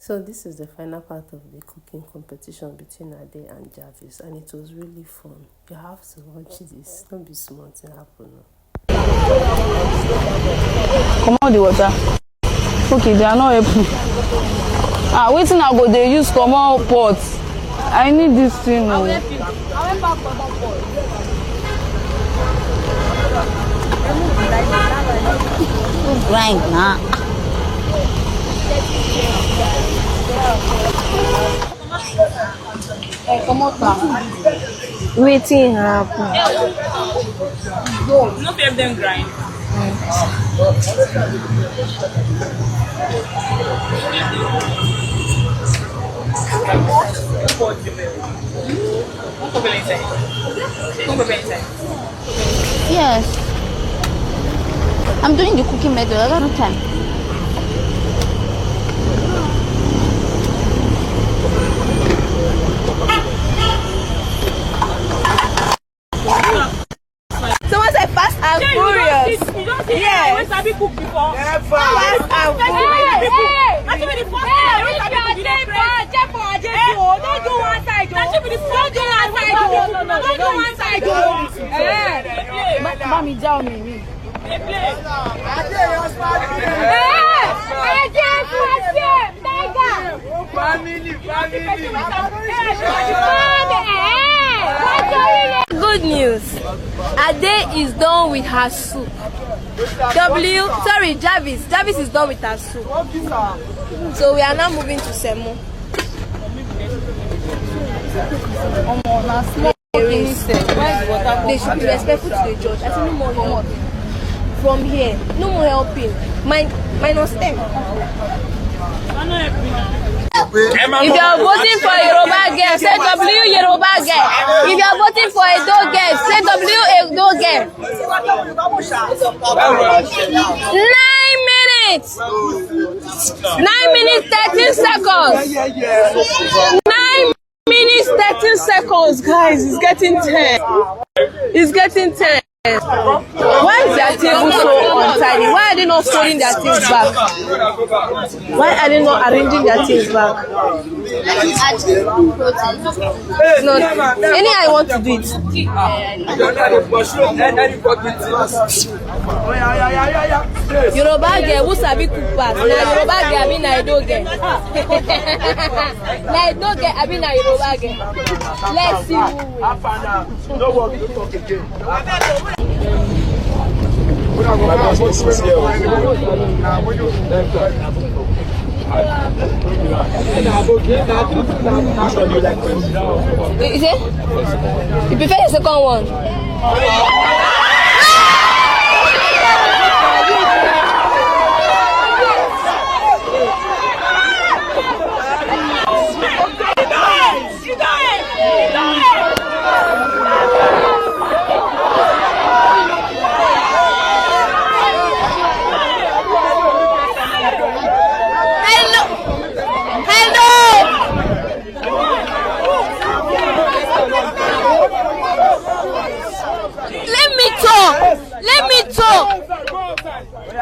So this is the final part of the cooking competition between Ade and Jervis, and it was really fun. You have to watch this. Don't be smart to happen. Come on the water. Okay, they are not helping. Waiting I go they use come on pot. I need this thing. I will help you. I will back for that pot. Grind now. Come on, waiting happen. Not help them grind. Yes. I'm doing the cooking method. I don't have time. Someone said fast and furious. Yeah. When have you cooked before? Fast and furious. Don't do one side. Don't do one side. Mommy, tell me. Good news. Ade is done with her soup. Jervis is done with her soup. So we are now moving to Semo. They should be respectful to the judge. I said no more helping. From here, no more helping. Minus 10. If you are voting for Yoruba girl, say W Yoruba girl. If you are voting for Edo girl, say W Edo girl. 9 minutes. 9 minutes 13 seconds. 9 minutes 13 seconds, guys. It's getting 10. It's getting 10. Why is their table so untidy? Why are they not folding their things back? Why are they not arranging their things back? No, any I want to do it. Yoruba girl, who sabi cook pass? Na Yoruba girl, I mean na Edo girl. Na Edo girl, I mean na Yoruba girl. Let's see who wins. No worry, don't talk again. Is it? You prefer the second one?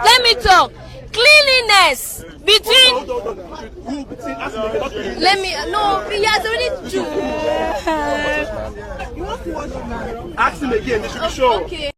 Let me talk. Cleanliness between. Let me. No, he has already two. Ask him again. They should be sure. Okay.